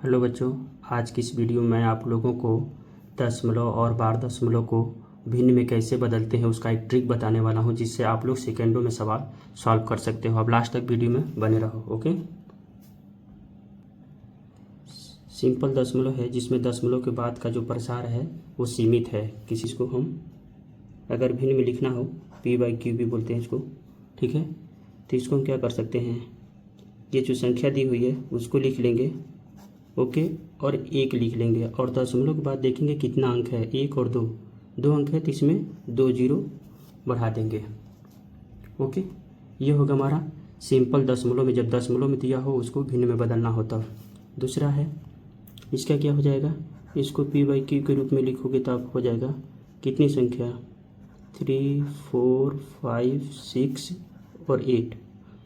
Hello बच्चों, आज की इस वीडियो में आप लोगों को दशमलव और बार दशमलव को भिन्न में कैसे बदलते हैं उसका एक ट्रिक बताने वाला हूं, जिससे आप लोग सेकेंडों में सवाल सॉल्व कर सकते हो। अब लास्ट तक वीडियो में बने रहो। ओके। सिंपल दशमलव है जिसमें दशमलव के बाद का जो प्रसार है वो सीमित है। किसी को हम अगर भिन्न में लिखना हो, p/q भी बोलते हैं इसको, ठीक है। तो इसको हम क्या कर सकते हैं, ये जो संख्या दी हुई है उसको लिख लेंगे, ओके, और एक लिख लेंगे और दशमलव के बाद देखेंगे कितना अंक है, एक और दो अंक है तो इसमें 2 जीरो बढ़ा देंगे। ओके, ये होगा हमारा सिंपल दशमलव में, जब दशमलव में दिया हो उसको भिन्न में बदलना होता है। दूसरा है, इसका क्या हो जाएगा, इसको p/q के रूप में लिखोगे तो आप हो जाएगा कितनी संख्या, 3, 4, 5, 6 और 8,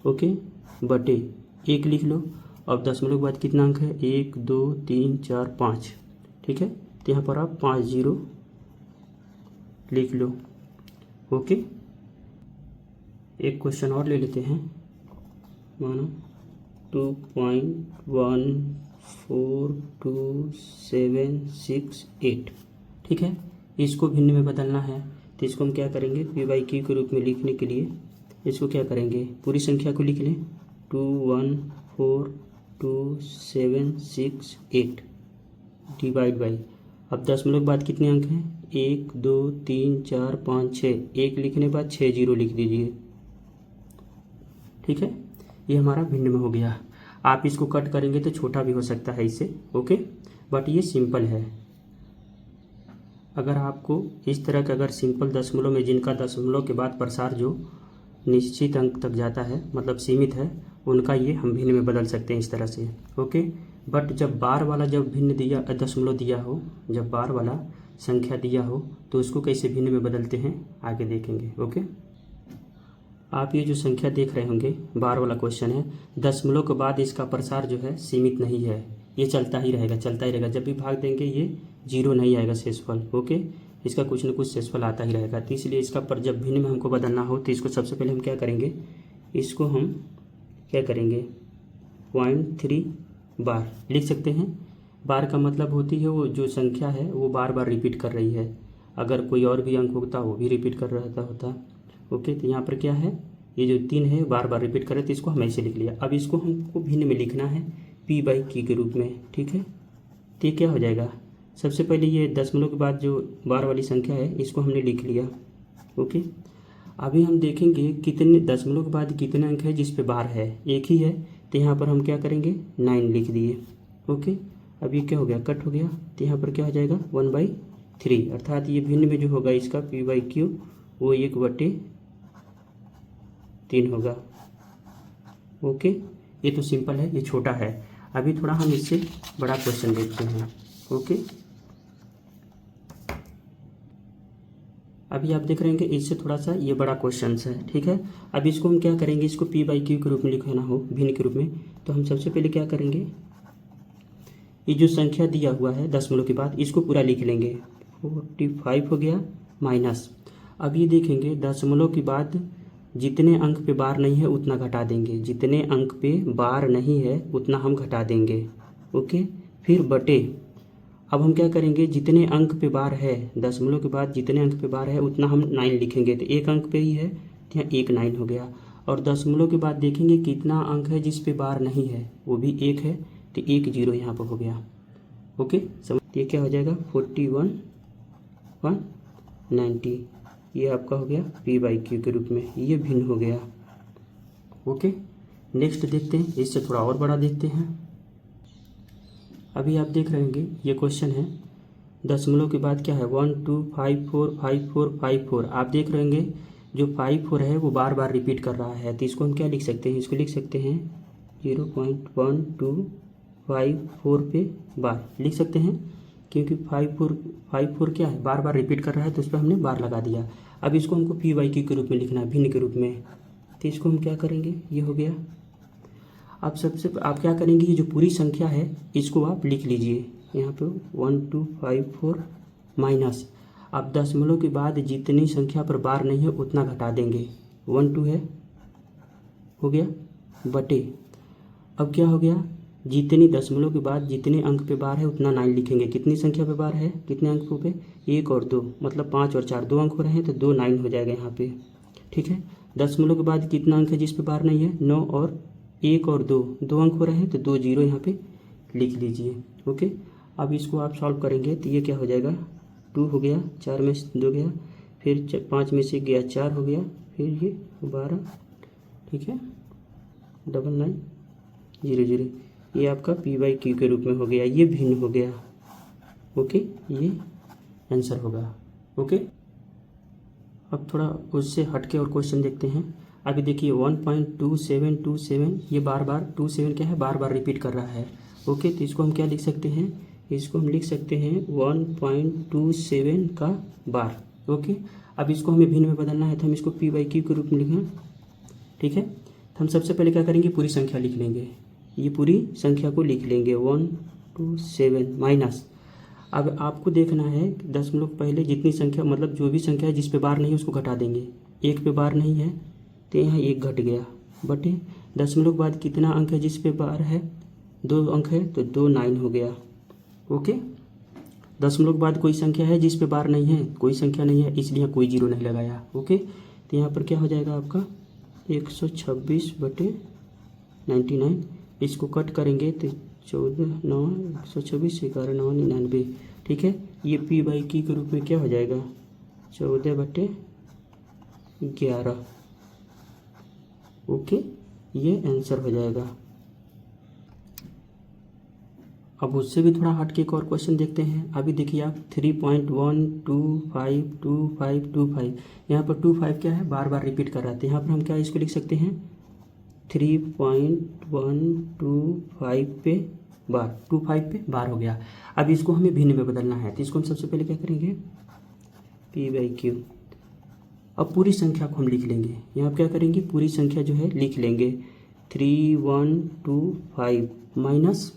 ओके, बटे एक लिख लो। अब दशमलव के बाद कितना अंक है, 1, 2, 3, 4, 5, ठीक है। तो यहाँ पर आप 5 जीरो लिख लो। ओके, एक क्वेश्चन और ले लेते हैं, मानो 2.14276, ठीक है। इसको भिन्न में बदलना है तो इसको हम क्या करेंगे, p/q के रूप में लिखने के लिए इसको क्या करेंगे, पूरी संख्या को लिख लें, 2142768 डिवाइड बाई, अब दशमलव के बाद कितने अंक हैं, 1, 2, 3, 4, 5, 6, एक लिखने के बाद 6 जीरो लिख दीजिए, ठीक है। ये हमारा भिन्न में हो गया। आप इसको कट करेंगे तो छोटा भी हो सकता है इससे, ओके, बट ये सिंपल है। अगर आपको इस तरह का अगर सिंपल दशमलव में जिनका दशमलव के बाद प्रसार जो निश्चित अंक तक जाता है, मतलब सीमित है, उनका ये हम भिन्न में बदल सकते हैं इस तरह से, ओके। बट जब बार वाला जब भिन्न दिया दशमलव दिया हो, जब बार वाला संख्या दिया हो तो उसको कैसे भिन्न में बदलते हैं आगे देखेंगे, ओके। आप ये जो संख्या देख रहे होंगे, बार वाला क्वेश्चन है, दशमलव के बाद इसका प्रसार जो है सीमित नहीं है, ये चलता ही रहेगा, चलता ही रहेगा। जब भी भाग देंगे ये जीरो नहीं आएगा शेषफल, ओके, इसका कुछ न कुछ शेषफल आता ही रहेगा। तो इसलिए इसका पर जब भिन्न में हमको बदलना हो तो इसको सबसे पहले हम क्या करेंगे, इसको हम क्या करेंगे, 0.3 बार लिख सकते हैं। बार का मतलब होती है वो जो संख्या है वो बार बार रिपीट कर रही है। अगर कोई और भी अंक होता वो भी रिपीट कर रहा होता, ओके। तो यहाँ पर क्या है, ये जो 3 है बार बार रिपीट कर रहे, तो इसको हम ऐसे लिख लिया। अब इसको हमको भिन्न में लिखना है p/q के रूप में, ठीक है। तो ये क्या हो जाएगा, सबसे पहले ये दशमलव के बाद जो बार वाली संख्या है इसको हमने लिख लिया, ओके। अभी हम देखेंगे कितने दशमलव के बाद कितने अंक है जिस पे बार है, एक ही है, तो यहाँ पर हम क्या करेंगे 9 लिख दिए, ओके। अब ये क्या हो गया, कट हो गया, तो यहाँ पर क्या हो जाएगा 1/3, अर्थात ये भिन्न में जो होगा इसका p/q वो 1/3 होगा, ओके। ये तो सिंपल है, ये छोटा है। अभी थोड़ा हम इससे बड़ा क्वेश्चन देखते हैं, ओके। अभी आप देख रहे हैं कि इससे थोड़ा सा ये बड़ा क्वेश्चन है, ठीक है। अब इसको हम क्या करेंगे, इसको p/q के रूप में लिखना हो भिन्न के रूप में, तो हम सबसे पहले क्या करेंगे, ये जो संख्या दिया हुआ है दशमलव के बाद इसको पूरा लिख लेंगे, 45 हो गया माइनस। अब ये देखेंगे दशमलव के बाद जितने अंक पे बार नहीं है उतना घटा देंगे, जितने अंक पे बार नहीं है उतना हम घटा देंगे, ओके। फिर बटे, अब हम क्या करेंगे, जितने अंक पे बार है दशमलव के बाद जितने अंक पे बार है उतना हम 9 लिखेंगे, तो एक अंक पे ही है तो यहाँ 1 9 हो गया। और दशमलव के बाद देखेंगे कितना अंक है जिस पे बार नहीं है, वो भी 1 है, तो 1 जीरो यहाँ पर हो गया, ओके। समझ, ये क्या हो जाएगा 41,190, ये आपका हो गया p/q के रूप में, ये भिन्न हो गया, ओके। नेक्स्ट देखते हैं, इससे थोड़ा और बड़ा देखते हैं। अभी आप देख रहे होंगे ये क्वेश्चन है, दशमलव के बाद क्या है 1 2 5 4 5 4 5 4, आप देख रहे होंगे जो 5 4 है वो बार बार रिपीट कर रहा है, तो इसको हम क्या लिख सकते हैं, इसको लिख सकते हैं 0.1254 पे बार लिख सकते हैं, क्योंकि 5 4 क्या है, बार बार रिपीट कर रहा है, तो उस पर हमने बार लगा दिया। अब इसको हमको p/q के रूप में लिखना है भिन्न के रूप में, तो इसको हम क्या करेंगे, ये हो गया। अब सबसे आप क्या करेंगे, ये जो पूरी संख्या है इसको आप लिख लीजिए यहाँ पे 1254 माइनस, अब दशमलव के बाद जितनी संख्या पर बार नहीं है उतना घटा देंगे, 1 2 है, हो गया, बटे अब क्या हो गया, जितनी दशमलव के बाद जितने अंक पे बार है उतना 9 लिखेंगे। कितनी संख्या पे बार है, कितने अंकों पे, 1 और 2, मतलब 5 और 4, 2 अंक हो रहे हैं तो 2 9 हो जाएगा यहाँ पे। ठीक है, दशमलव के बाद कितना अंक है जिस पे बार नहीं है, 9 और 1 और 2, 2 अंक हो रहे हैं तो 2 0 यहाँ पे लिख लीजिए। ओके, अब इसको आप सॉल्व करेंगे तो ये क्या हो जाएगा, 2 हो गया, 4 में से 2 गया, फिर 5 में से गया 4 हो गया, फिर ये 12, ठीक है, 9900, ये आपका p/q के रूप में हो गया, ये भिन्न हो गया। ओके, ये आंसर होगा। ओके, अब थोड़ा उससे हटके और क्वेश्चन देखते हैं। अभी देखिए 1.2727, ये बार बार 27 क्या है, बार बार रिपीट कर रहा है। ओके, तो इसको हम क्या लिख सकते हैं, इसको हम लिख सकते हैं 1.27 का बार। ओके, अब इसको हमें भिन्न में बदलना है तो हम इसको p/q के रूप में लिखें। ठीक है, तो हम सबसे पहले क्या करेंगे, पूरी संख्या लिख लेंगे, ये पूरी संख्या को लिख लेंगे 127 माइनस, अब आपको देखना है दशमलव पहले जितनी संख्या, मतलब जो भी संख्या है जिस पे बार नहीं है उसको घटा देंगे। 1 पे बार नहीं है तो यहाँ 1 घट गया, बटे दशमलव के बाद कितना अंक है जिस पे बार है, 2 अंक है तो 2 9 हो गया। ओके, दशमलव के बाद कोई संख्या है जिस पे बार नहीं है, कोई संख्या नहीं है, इसलिए कोई 0 नहीं लगाया। ओके, तो यहाँ पर क्या हो जाएगा आपका 126/99, इसको कट करेंगे तो 14 9 126 11 9 99। ठीक है, ये p/q के रूप में क्या हो जाएगा, 14/11। ओके, ये आंसर हो जाएगा। अब उससे भी थोड़ा हट के एक और क्वेश्चन देखते हैं। अभी देखिए आप 3.1252525, यहाँ पर 25 क्या है, बार बार रिपीट कर रहा था। यहाँ पर हम क्या इसको लिख सकते हैं, 3.125 पे बार, 25 पे बार हो गया। अब इसको हमें भिन्न में बदलना है तो इसको हम सबसे पहले क्या करेंगे, p/q। अब पूरी संख्या को हम लिख लेंगे, यहाँ पर क्या करेंगे, पूरी संख्या जो है लिख लेंगे 3125 माइनस,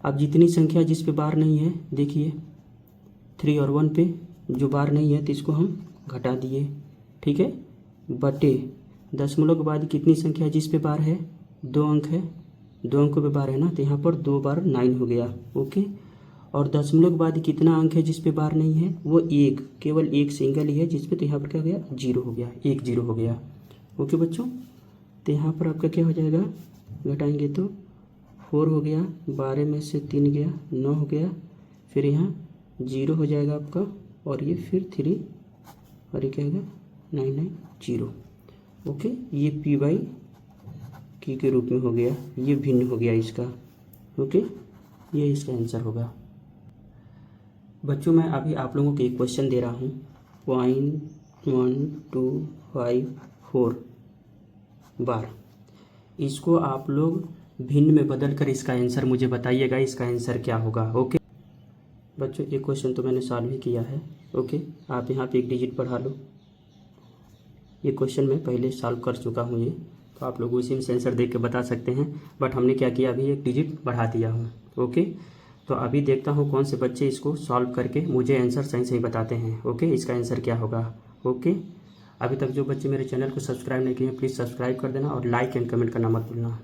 अब जितनी संख्या जिस पे बार नहीं है, देखिए 3 और 1 पे जो बार नहीं है तो इसको हम घटा दिए। ठीक है, बटे दशमलव के बाद कितनी संख्या जिस पे बार है, 2 अंक है, 2 अंकों पे बार है ना, तो यहाँ पर 2 बार 9 हो गया। ओके, और दशमलव के बाद कितना अंक है जिस पे बार नहीं है, वो 1, केवल 1 सिंगल ही है जिस पे, तो यहाँ पर क्या हो गया, 0 हो गया, 1 0 हो गया। ओके बच्चों, तो यहाँ पर आपका क्या हो जाएगा, घटाएंगे तो 4 हो गया, 12 में से 3 गया, 9 हो गया, फिर यहाँ 0 हो जाएगा आपका, और ये फिर 3 और ये क्या होगा 990। ओके, ये p/q के रूप में हो गया, ये भिन्न हो गया इसका। ओके, ये इसका आंसर होगा। बच्चों मैं अभी आप लोगों को एक क्वेश्चन दे रहा हूँ, 0.1254 बार, इसको आप लोग भिन्न में बदल कर इसका आंसर मुझे बताइएगा, इसका आंसर क्या होगा। ओके बच्चों, एक क्वेश्चन तो मैंने सॉल्व ही किया है। ओके, आप यहाँ पे एक डिजिट बढ़ा लो, ये क्वेश्चन मैं पहले सॉल्व कर चुका हूँ, ये तो आप लोग उसी में आंसर देख के बता सकते हैं, बट हमने क्या किया, अभी एक डिजिट बढ़ा दिया हूँ। ओके, तो अभी देखता हूँ कौन से बच्चे इसको सॉल्व करके मुझे आंसर सही सही बताते हैं। ओके, इसका आंसर क्या होगा। ओके, अभी तक जो बच्चे मेरे चैनल को सब्सक्राइब नहीं किए हैं प्लीज़ सब्सक्राइब कर देना और लाइक एंड कमेंट करना मत भूलना।